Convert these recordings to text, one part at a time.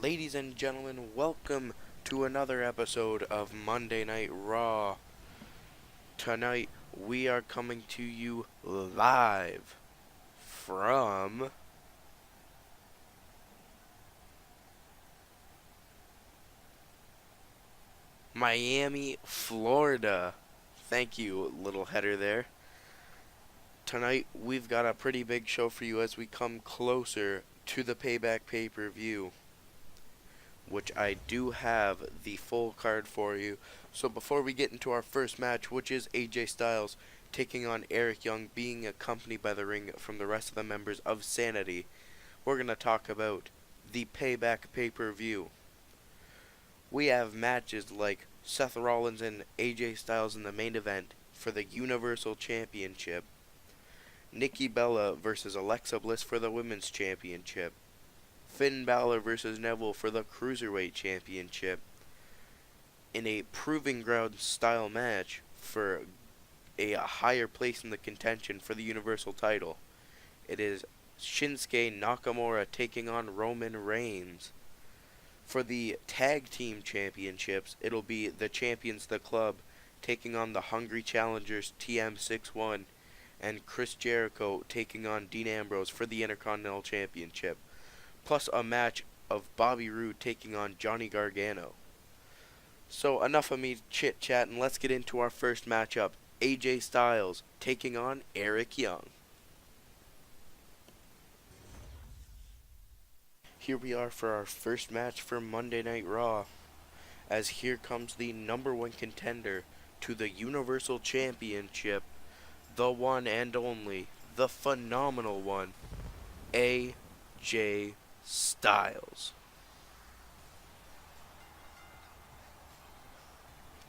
Ladies and gentlemen, welcome to another episode of Monday Night Raw. Tonight, we are coming to you live from Miami, Florida. Thank you, little header there. Tonight, we've got a pretty big show for you as we come closer to the Payback pay-per-view, which I do have the full card for you. So before we get into our first match, which is AJ Styles taking on Eric Young, being accompanied by the ring from the rest of the members of Sanity, we're going to talk about the Payback pay-per-view. We have matches like Seth Rollins and AJ Styles in the main event for the Universal Championship, Nikki Bella versus Alexa Bliss for the Women's Championship, Finn Balor versus Neville for the Cruiserweight Championship, in a Proving Ground style match for a higher place in the contention for the Universal title. It is Shinsuke Nakamura taking on Roman Reigns. For the Tag Team Championships, it'll be the Champions the Club taking on the Hungry Challengers TM61, and Chris Jericho taking on Dean Ambrose for the Intercontinental Championship, plus a match of Bobby Roode taking on Johnny Gargano. So enough of me chit-chatting, let's get into our first matchup. AJ Styles taking on Eric Young. Here we are for our first match for Monday Night Raw, as here comes the number one contender to the Universal Championship, the one and only, the phenomenal one, AJ Styles.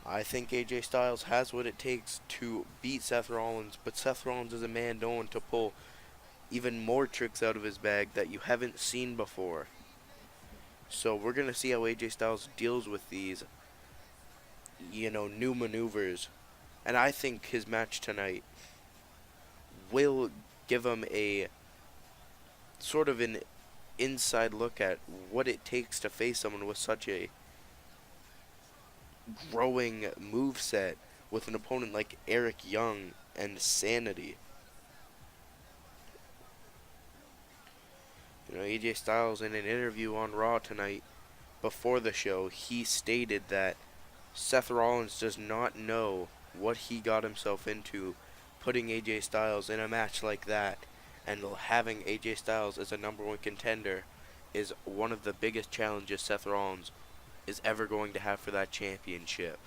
I think AJ Styles has what it takes to beat Seth Rollins, but Seth Rollins is a man known to pull even more tricks out of his bag that you haven't seen before. So we're going to see how AJ Styles deals with these, new maneuvers. And I think his match tonight will give him a sort of an inside look at what it takes to face someone with such a growing moveset with an opponent like Eric Young and Sanity. AJ Styles, in an interview on Raw tonight before the show, he stated that Seth Rollins does not know what he got himself into putting AJ Styles in a match like that, and having AJ Styles as a number one contender is one of the biggest challenges Seth Rollins is ever going to have for that championship.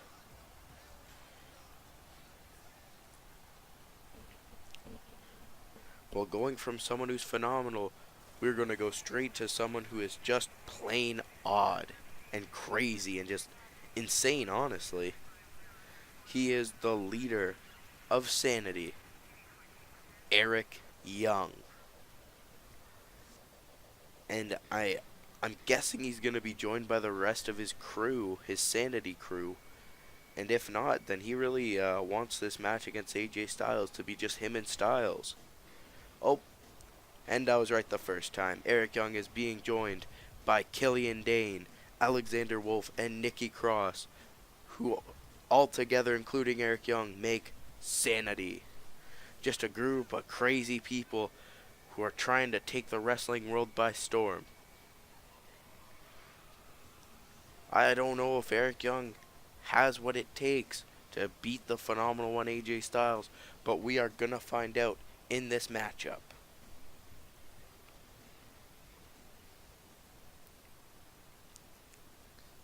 Well, going from someone who's phenomenal, we're going to go straight to someone who is just plain odd and crazy and just insane, honestly. He is the leader of Sanity, Eric Young. And I'm guessing he's going to be joined by the rest of his crew, his Sanity crew. And if not, then he really wants this match against AJ Styles to be just him and Styles. Oh, and I was right the first time. Eric Young is being joined by Killian Dane, Alexander Wolf, and Nikki Cross, who all together, including Eric Young, make Sanity. Just a group of crazy people who are trying to take the wrestling world by storm. I don't know if Eric Young has what it takes to beat the phenomenal one AJ Styles, but we are going to find out in this matchup.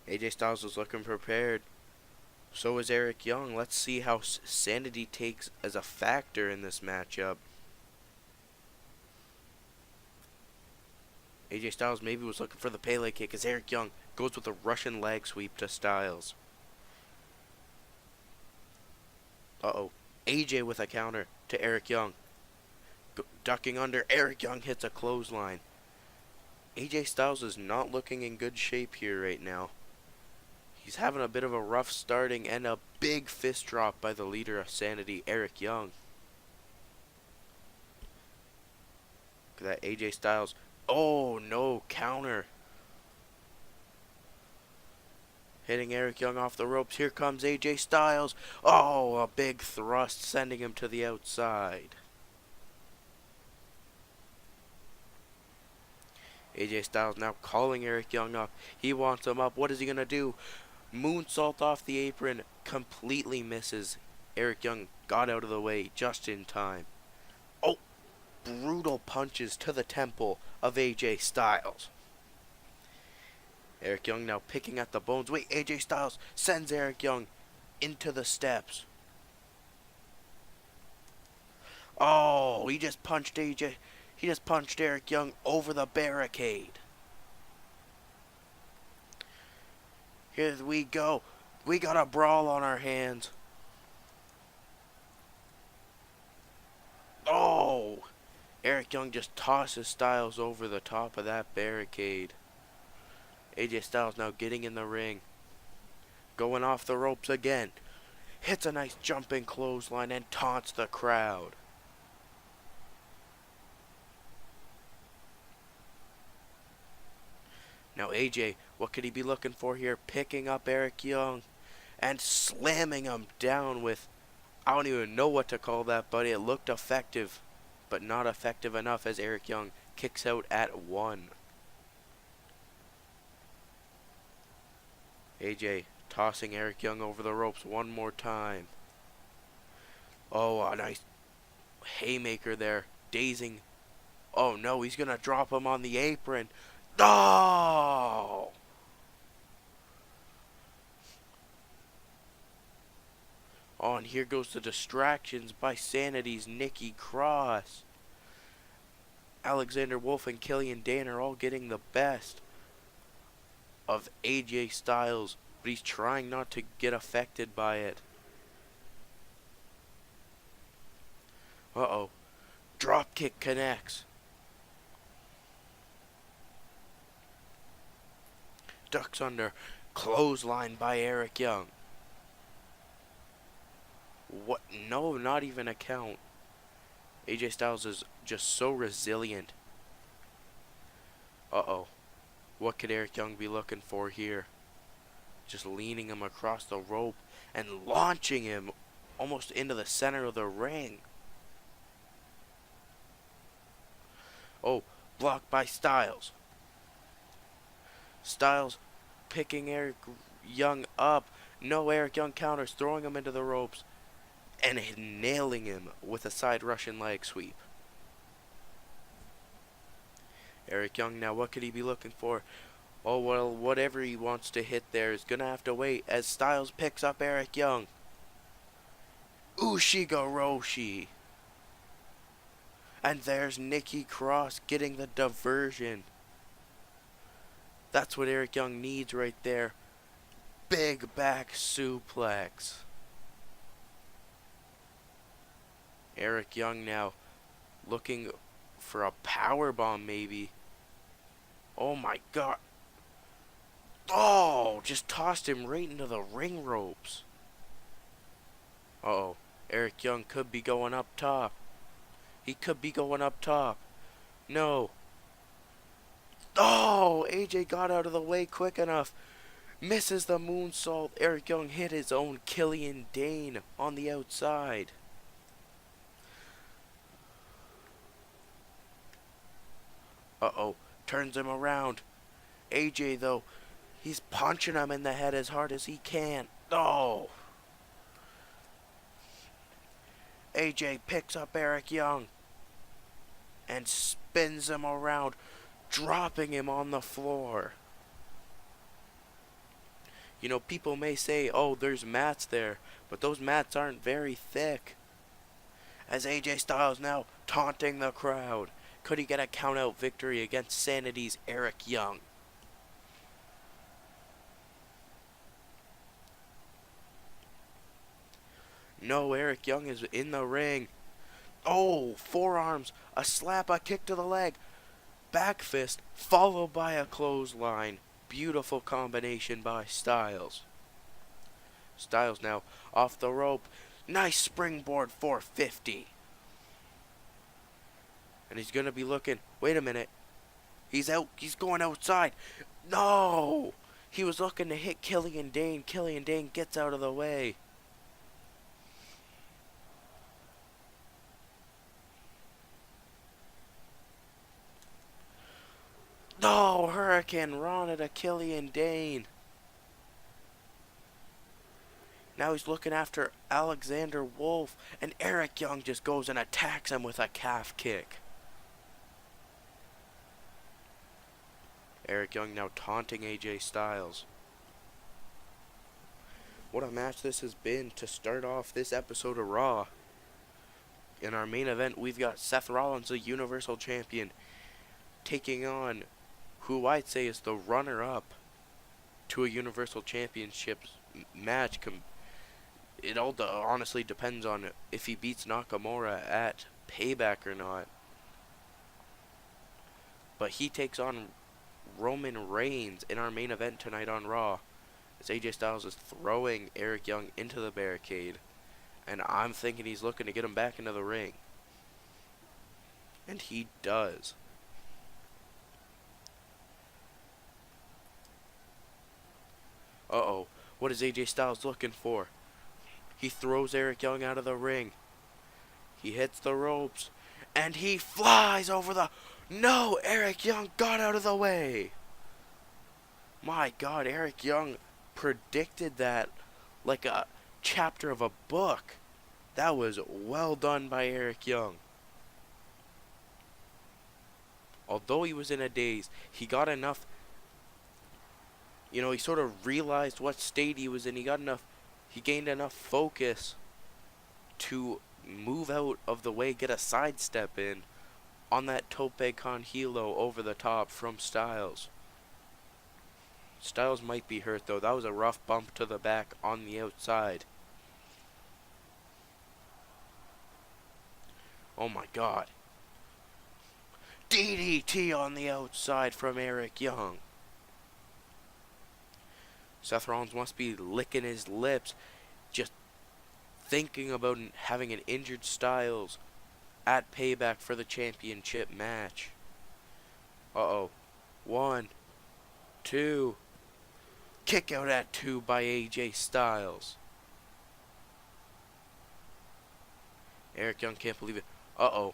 AJ Styles is looking prepared. So is Eric Young. Let's see how Sanity takes as a factor in this matchup. AJ Styles maybe was looking for the Pele kick as Eric Young goes with a Russian leg sweep to Styles. Uh-oh. AJ with a counter to Eric Young. Ducking under. Eric Young hits a clothesline. AJ Styles is not looking in good shape here right now. He's having a bit of a rough starting and a big fist drop by the leader of Sanity, Eric Young. Look at that, AJ Styles. Oh no, counter. Hitting Eric Young off the ropes. Here comes AJ Styles. Oh, a big thrust sending him to the outside. AJ Styles now calling Eric Young up. He wants him up. What is he going to do? Moonsault off the apron. Completely misses. Eric Young got out of the way just in time. Oh, brutal punches to the temple of AJ Styles. Eric Young now picking at the bones. Wait, AJ Styles sends Eric Young into the steps. Oh, he just punched Eric Young over the barricade. Here we go. We got a brawl on our hands. Oh, Eric Young just tosses Styles over the top of that barricade. AJ Styles now getting in the ring. Going off the ropes again. Hits a nice jumping clothesline and taunts the crowd. Now AJ, what could he be looking for here? Picking up Eric Young and slamming him down with, I don't even know what to call that, but it looked effective, but not effective enough as Eric Young kicks out at 1. AJ tossing Eric Young over the ropes one more time. Oh, a nice haymaker there, dazing. Oh no, he's gonna drop him on the apron. Oh! Oh, and here goes the distractions by Sanity's Nikki Cross. Alexander Wolf and Killian Dane are all getting the best of AJ Styles, but he's trying not to get affected by it. Uh-oh. Dropkick connects. Ducks under. Clothesline by Eric Young. What? No, not even a count. AJ Styles is just so resilient. Uh-oh. What could Eric Young be looking for here? Just leaning him across the rope and launching him almost into the center of the ring. Oh, blocked by Styles. Styles picking Eric Young up. No, Eric Young counters, throwing him into the ropes and nailing him with a side Russian leg sweep. Eric Young now, what could he be looking for? Oh, well, whatever he wants to hit there is going to have to wait as Styles picks up Eric Young. Ushigoroshi. And there's Nikki Cross getting the diversion. That's what Eric Young needs right there. Big back suplex. Eric Young now looking for a powerbomb maybe. Oh my god. Oh, just tossed him right into the ring ropes. Uh-oh. Eric Young could be going up top. He could be going up top. No. Oh, AJ got out of the way quick enough. Misses the moonsault. Eric Young hit his own Killian Dane on the outside. Uh-oh. Turns him around. AJ, though, he's punching him in the head as hard as he can. Oh. AJ picks up Eric Young and spins him around, dropping him on the floor. You know, people may say, oh, there's mats there, but those mats aren't very thick. As AJ Styles now taunting the crowd. Could he get a count-out victory against Sanity's Eric Young? No, Eric Young is in the ring. Oh, forearms, a slap, a kick to the leg. Back fist, followed by a clothesline. Beautiful combination by Styles. Styles now off the rope. Nice springboard 450. And he's going to be looking. Wait a minute. He's out. He's going outside. No. He was looking to hit Killian Dane. Killian Dane gets out of the way. No, Hurricane Rana to Killian Dane. Now he's looking after Alexander Wolf, and Eric Young just goes and attacks him with a calf kick. Eric Young now taunting AJ Styles. What a match this has been to start off this episode of Raw. In our main event, we've got Seth Rollins, the Universal Champion, taking on who I'd say is the runner-up to a Universal Championship match. It all honestly depends on if he beats Nakamura at Payback or not. But he takes on Roman Reigns in our main event tonight on Raw, as AJ Styles is throwing Eric Young into the barricade, and I'm thinking he's looking to get him back into the ring. And he does. Uh-oh, what is AJ Styles looking for? He throws Eric Young out of the ring. He hits the ropes, and he flies over the... No, Eric Young got out of the way. My God, Eric Young predicted that like a chapter of a book. That was well done by Eric Young. Although he was in a daze, he got enough... he sort of realized what state he was in. He gained enough focus to move out of the way, get a sidestep in on that tope con hilo over the top from Styles. Styles might be hurt though. That was a rough bump to the back on the outside. Oh my God. DDT on the outside from Eric Young. Seth Rollins must be licking his lips, just thinking about having an injured Styles at Payback for the championship match. Uh-oh. 1, 2. Kick out at 2 by AJ Styles. Eric Young can't believe it. Uh-oh.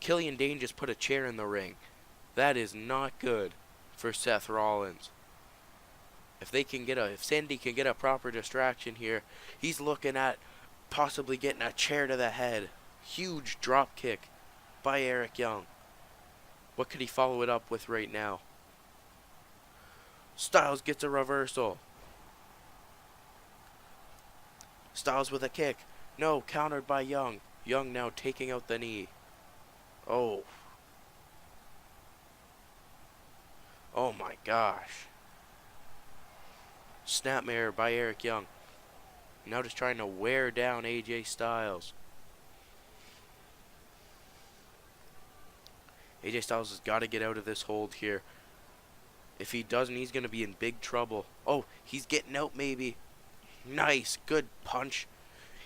Killian Dane just put a chair in the ring. That is not good for Seth Rollins. If Sandy can get a proper distraction here, he's looking at possibly getting a chair to the head. Huge drop kick by Eric Young. What could he follow it up with right now? Styles gets a reversal. Styles with a kick. No, countered by Young. Young now taking out the knee. Oh. Oh my gosh. Snapmare by Eric Young. Now just trying to wear down AJ Styles. AJ Styles has got to get out of this hold here. If he doesn't, he's going to be in big trouble. Oh, he's getting out maybe. Nice, good punch.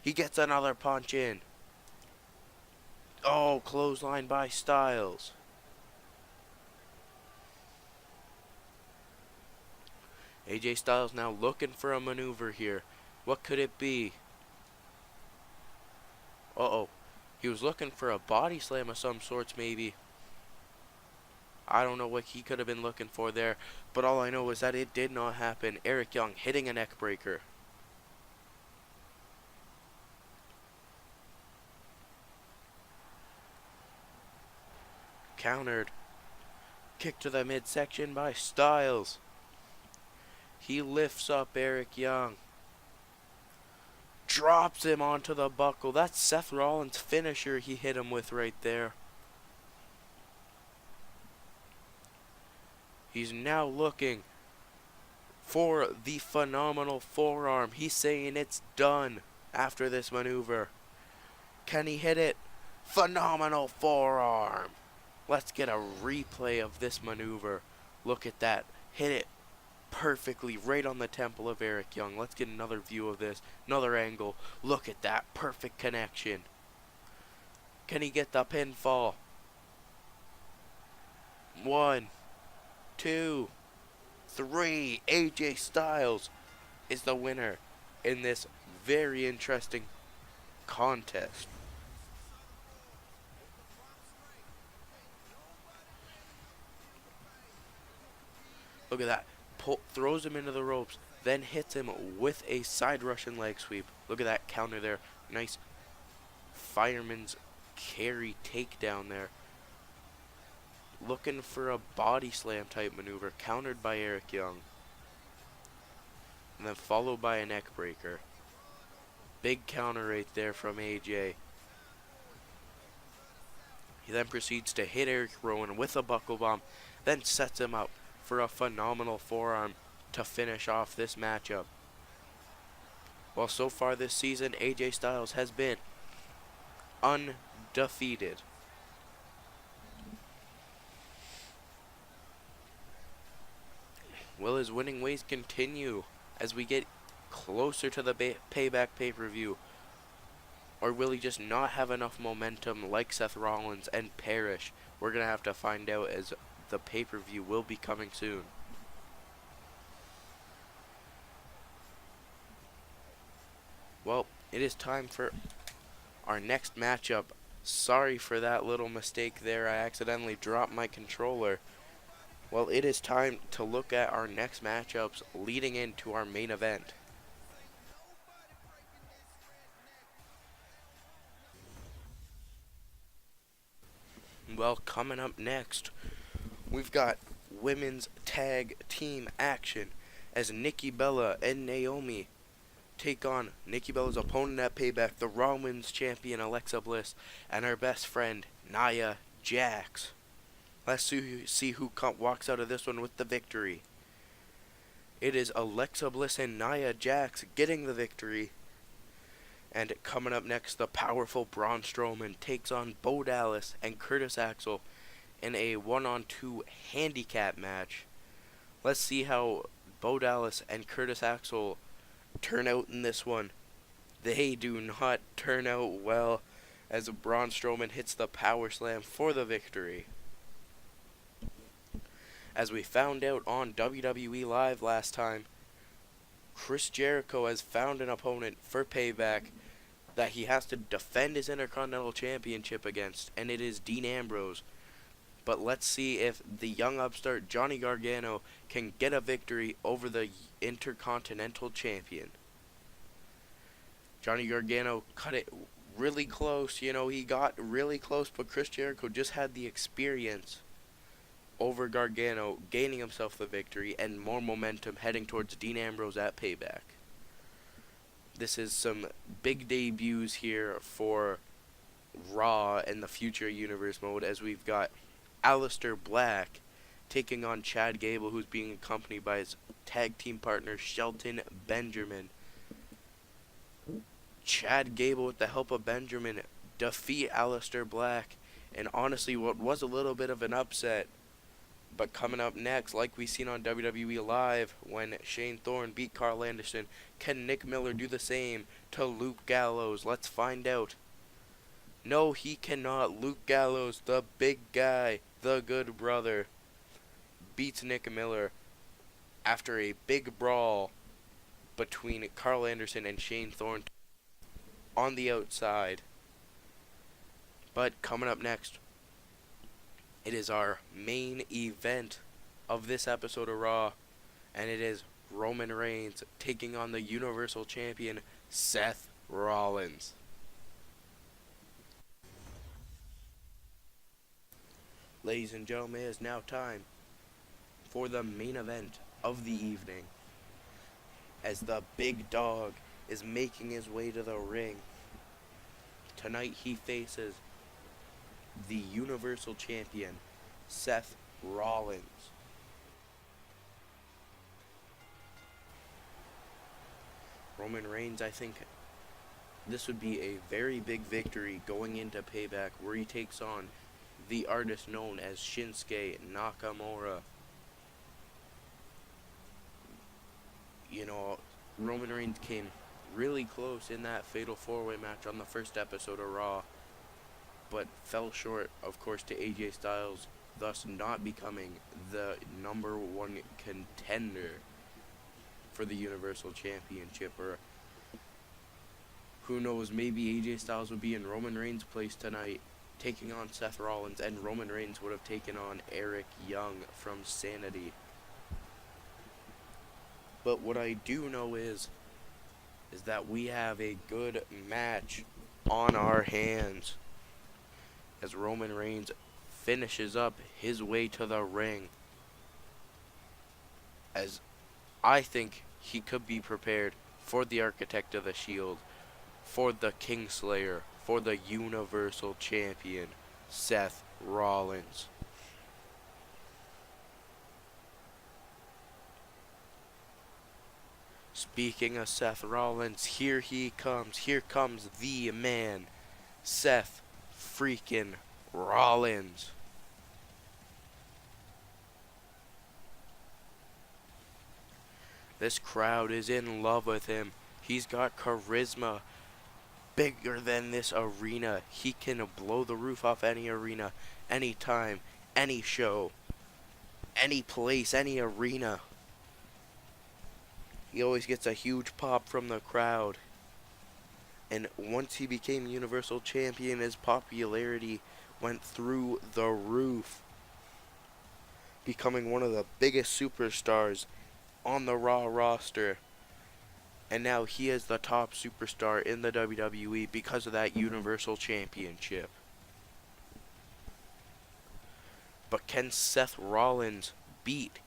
He gets another punch in. Oh, clothesline by Styles. AJ Styles now looking for a maneuver here. What could it be? Uh-oh. He was looking for a body slam of some sorts, maybe. I don't know what he could have been looking for there, but all I know is that it did not happen. Eric Young hitting a neck breaker. Countered. Kick to the midsection by Styles. He lifts up Eric Young. Drops him onto the buckle. That's Seth Rollins' finisher he hit him with right there. He's now looking for the phenomenal forearm. He's saying it's done after this maneuver. Can he hit it? Phenomenal forearm. Let's get a replay of this maneuver. Look at that. Hit it perfectly right on the temple of Eric Young. Let's get another view of this. Another angle. Look at that. Perfect connection. Can he get the pinfall? 1, 2, 3. AJ Styles is the winner in this very interesting contest. Look at that. Throws him into the ropes, then hits him with a side Russian leg sweep. Look at that counter there. Nice fireman's carry takedown there. Looking for a body slam type maneuver, countered by Eric Young. And then followed by a neck breaker. Big counter right there from AJ. He then proceeds to hit Eric Rowan with a buckle bomb, then sets him up for a phenomenal forearm to finish off this matchup. Well, so far this season, AJ Styles has been undefeated. Will his winning ways continue as we get closer to the Payback pay-per-view? Or will he just not have enough momentum like Seth Rollins and perish? We're going to have to find out as the pay-per-view will be coming soon. Well, it is time for our next matchup. Sorry for that little mistake there. I accidentally dropped my controller. Well, it is time to look at our next matchups leading into our main event. Well, coming up next, we've got women's tag team action as Nikki Bella and Naomi take on Nikki Bella's opponent at Payback, the Raw Women's Champion Alexa Bliss, and her best friend Nia Jax. Let's see who walks out of this one with the victory. It is Alexa Bliss and Nia Jax getting the victory. And coming up next, the powerful Braun Strowman takes on Bo Dallas and Curtis Axel in a 1-on-2 handicap match. Let's see how Bo Dallas and Curtis Axel turn out in this one. They do not turn out well as Braun Strowman hits the power slam for the victory. As we found out on WWE Live last time, Chris Jericho has found an opponent for Payback that he has to defend his Intercontinental Championship against, and it is Dean Ambrose. But let's see if the young upstart Johnny Gargano can get a victory over the Intercontinental Champion. Johnny Gargano cut it really close. He got really close, but Chris Jericho just had the experience over Gargano, gaining himself the victory and more momentum heading towards Dean Ambrose at Payback. This is some big debuts here for Raw and the Future Universe mode, as we've got Aleister Black taking on Chad Gable, who's being accompanied by his tag team partner Shelton Benjamin. Chad Gable, with the help of Benjamin, defeat Aleister Black, and honestly what was a little bit of an upset. But coming up next, like we seen on WWE Live when Shane Thorne beat Carl Anderson, can Nick Miller do the same to Luke Gallows? Let's find out. No, he cannot. Luke Gallows, the big guy, the good brother, beats Nick Miller after a big brawl between Carl Anderson and Shane Thorne on the outside. But coming up next, it is our main event of this episode of Raw, and it is Roman Reigns taking on the Universal Champion Seth Rollins. Ladies and gentlemen, it is now time for the main event of the evening, as the big dog is making his way to the ring. Tonight he faces the Universal Champion, Seth Rollins. Roman Reigns, I think this would be a very big victory going into Payback, where he takes on the artist known as Shinsuke Nakamura. Roman Reigns came really close in that fatal four-way match on the first episode of Raw, but fell short, of course, to AJ Styles thus not becoming the number one contender for the Universal Championship. Or who knows, maybe AJ Styles would be in Roman Reigns' place tonight, taking on Seth Rollins, and Roman Reigns would have taken on Eric Young from Sanity. But what I do know is that we have a good match on our hands as Roman Reigns finishes up his way to the ring, as I think he could be prepared for the Architect of the Shield, for the Kingslayer, for the Universal Champion, Seth Rollins. Speaking of Seth Rollins, here he comes. Here comes the man, Seth freaking Rollins. This crowd is in love with him. He's got charisma bigger than this arena. He can blow the roof off any arena, anytime, any show, any place, any arena. He always gets a huge pop from the crowd. And once he became Universal Champion, his popularity went through the roof, becoming one of the biggest superstars on the Raw roster. And now he is the top superstar in the WWE because of that Universal Championship. But can Seth Rollins beat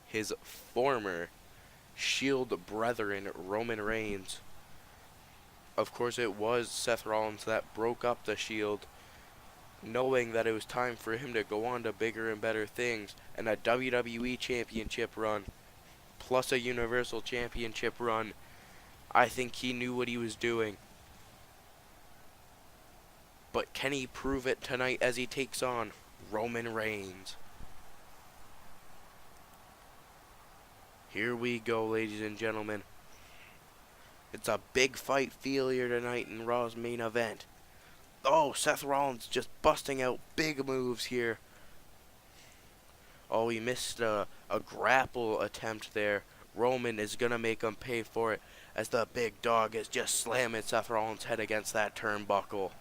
his former Shield brethren, Roman Reigns? Of course, it was Seth Rollins that broke up the Shield, knowing that it was time for him to go on to bigger and better things, and a WWE Championship run, plus a Universal Championship run. I think he knew what he was doing. But can he prove it tonight as he takes on Roman Reigns? Here we go, ladies and gentlemen. It's a big fight feel here tonight in Raw's main event. Oh, Seth Rollins just busting out big moves here. Oh, he missed a grapple attempt there. Roman is going to make him pay for it as the big dog is just slamming Seth Rollins' head against that turnbuckle.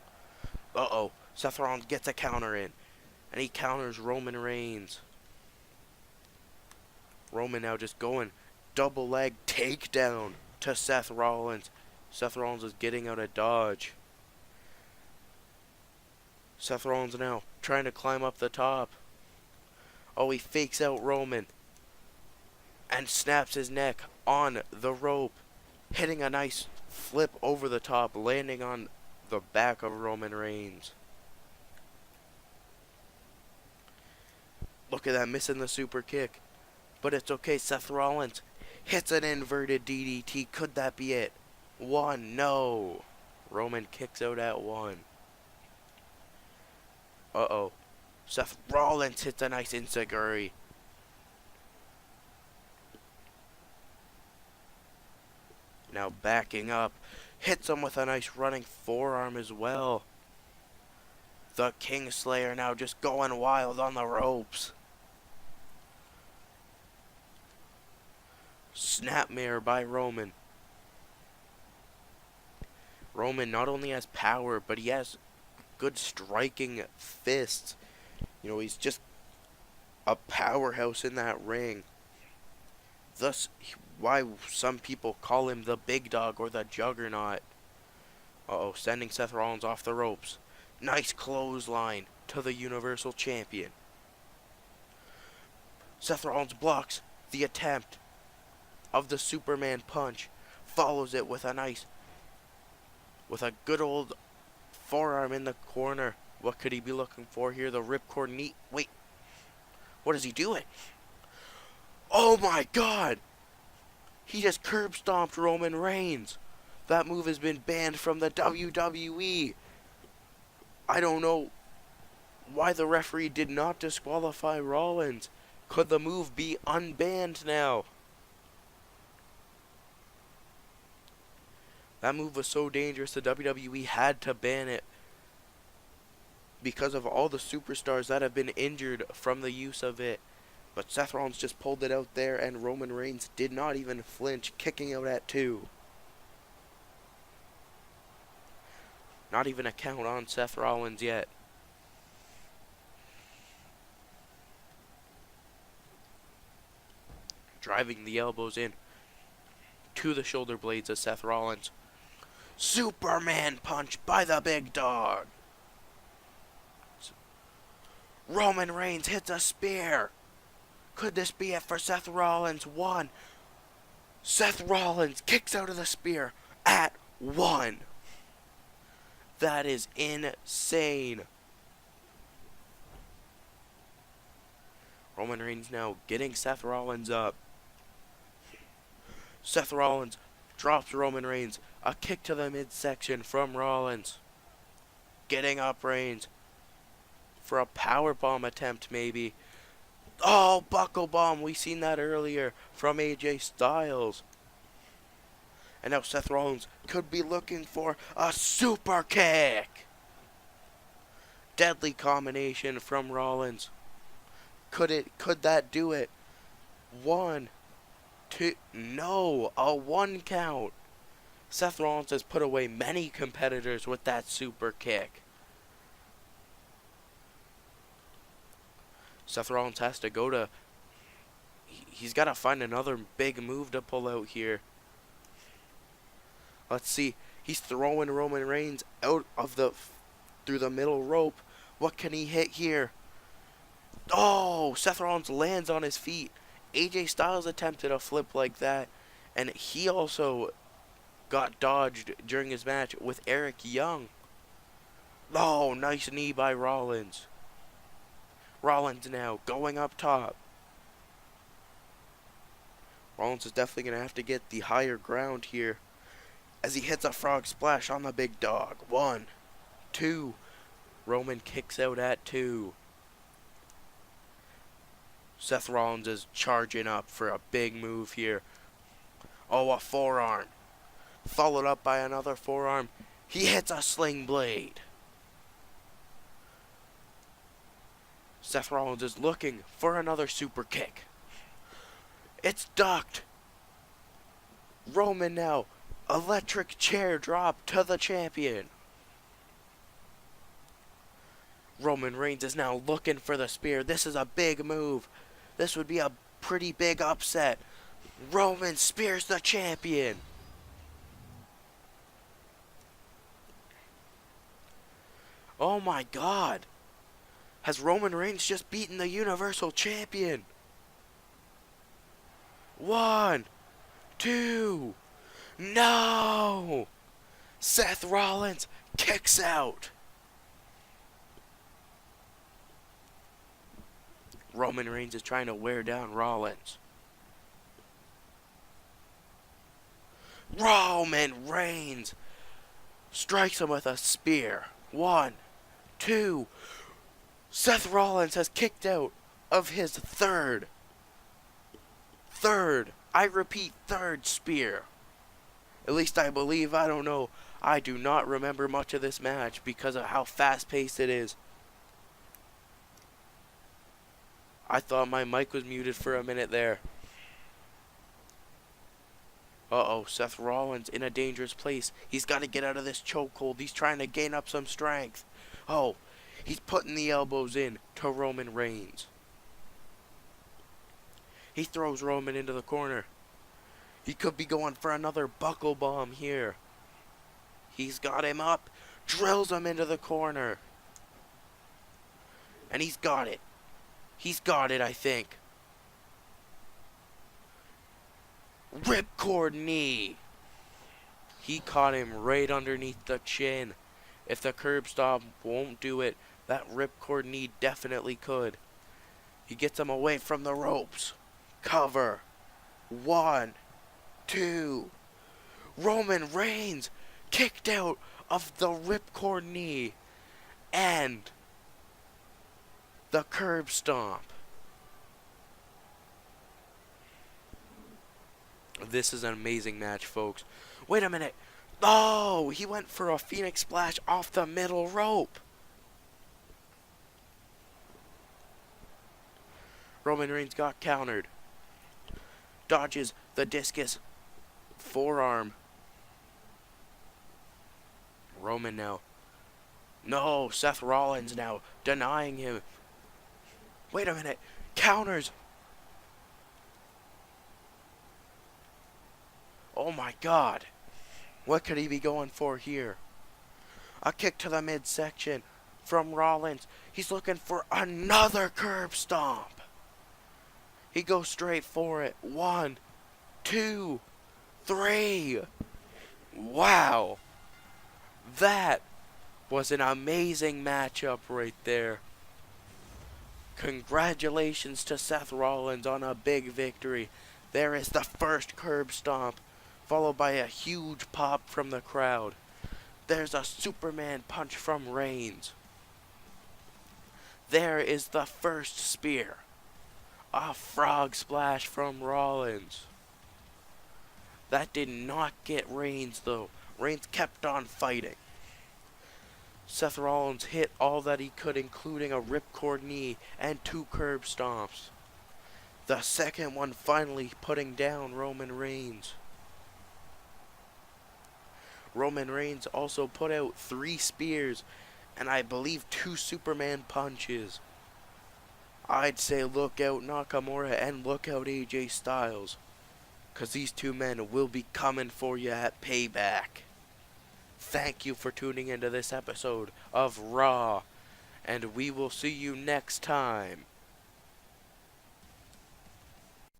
Uh-oh, Seth Rollins gets a counter in, and he counters Roman Reigns. Roman now just going double leg takedown to Seth Rollins. Seth Rollins is getting out of dodge. Seth Rollins now trying to climb up the top. Oh, he fakes out Roman and snaps his neck on the rope, hitting a nice flip over the top, landing on the back of Roman Reigns. Look at that, missing the super kick. But it's okay, Seth Rollins hits an inverted DDT. Could that be it? One, no. Roman kicks out at one. Uh-oh. Seth Rollins hits a nice enziguri. Now backing up. Hits him with a nice running forearm as well. The Kingslayer now just going wild on the ropes. Snapmare by Roman. Roman not only has power, but he has good striking fists. You know, he's just a powerhouse in that ring. Thus, why some people call him the big dog or the juggernaut. Uh-oh, sending Seth Rollins off the ropes. Nice clothesline to the Universal Champion. Seth Rollins blocks the attempt of the Superman punch. Follows it with a good old forearm in the corner. What could he be looking for here? The ripcord knee. Wait. What is he doing? Oh my god! He just curb stomped Roman Reigns. That move has been banned from the WWE. I don't know why the referee did not disqualify Rollins. Could the move be unbanned now? That move was so dangerous, the WWE had to ban it. because of all the superstars that have been injured from the use of it. But Seth Rollins just pulled it out there, and Roman Reigns did not even flinch, kicking out at 2. Not even a count on Seth Rollins yet. Driving the elbows in to the shoulder blades of Seth Rollins. Superman punch by the big dog. Roman Reigns hits a spear. Could this be it for Seth Rollins? 1. Seth Rollins kicks out of the spear at 1. That is insane. Roman Reigns now getting Seth Rollins up. Seth Rollins drops Roman Reigns. A kick to the midsection from Rollins. Getting up Reigns for a powerbomb attempt maybe. Oh, buckle bomb. We seen that earlier from AJ Styles. And now Seth Rollins could be looking for a super kick. Deadly combination from Rollins. Could that do it? 1, 2, no, a 1 count. Seth Rollins has put away many competitors with that super kick. Seth Rollins has to go to... He's got to find another big move to pull out here. Let's see. He's throwing Roman Reigns out of through the middle rope. What can he hit here? Oh, Seth Rollins lands on his feet. AJ Styles attempted a flip like that, and he also got dodged during his match with Eric Young. Oh, nice knee by Rollins. Rollins now going up top. Rollins is definitely going to have to get the higher ground here as he hits a frog splash on the big dog. 1, 2. Roman kicks out at 2. Seth Rollins is charging up for a big move here. Oh, a forearm. Followed up by another forearm. He hits a sling blade. Seth Rollins is looking for another super kick. It's ducked. Roman now. Electric chair drop to the champion. Roman Reigns is now looking for the spear. This is a big move. This would be a pretty big upset. Roman spears the champion. Oh my God. Has Roman Reigns just beaten the Universal Champion? 1, 2. No! Seth Rollins kicks out. Roman Reigns is trying to wear down Rollins. Roman Reigns strikes him with a spear. 1, 2. Seth Rollins has kicked out of his third, I repeat, third spear. At least I believe, I don't know. I do not remember much of this match because of how fast-paced it is. I thought my mic was muted for a minute there. Uh-oh, Seth Rollins in a dangerous place. He's got to get out of this chokehold. He's trying to gain up some strength. Oh, he's putting the elbows in to Roman Reigns. He throws Roman into the corner. He could be going for another buckle bomb here. He's got him up, drills him into the corner. And he's got it. He's got it, I think. Ripcord knee. He caught him right underneath the chin. If the curb stomp won't do it, that ripcord knee definitely could. He gets him away from the ropes. Cover. 1, 2. Roman Reigns kicked out of the ripcord knee and the curb stomp. This is an amazing match, folks. Wait a minute. Oh, he went for a Phoenix Splash off the middle rope. Roman Reigns got countered. Dodges the discus forearm. Roman now. No, Seth Rollins now denying him. Wait a minute. Counters. Oh my god. What could he be going for here? A kick to the midsection from Rollins. He's looking for another curb stomp. He goes straight for it. 1, 2, 3. Wow. That was an amazing matchup right there. Congratulations to Seth Rollins on a big victory. There is the first curb stomp, followed by a huge pop from the crowd. There's a Superman punch from Reigns. There is the first spear. A frog splash from Rollins. That did not get Reigns though. Reigns kept on fighting. Seth Rollins hit all that he could, including a ripcord knee and 2 curb stomps. The second one finally putting down Roman Reigns. Roman Reigns also put out 3 spears and I believe 2 Superman punches. I'd say look out Nakamura and look out AJ Styles, 'cause these 2 men will be coming for you at Payback. Thank you for tuning into this episode of Raw, and we will see you next time.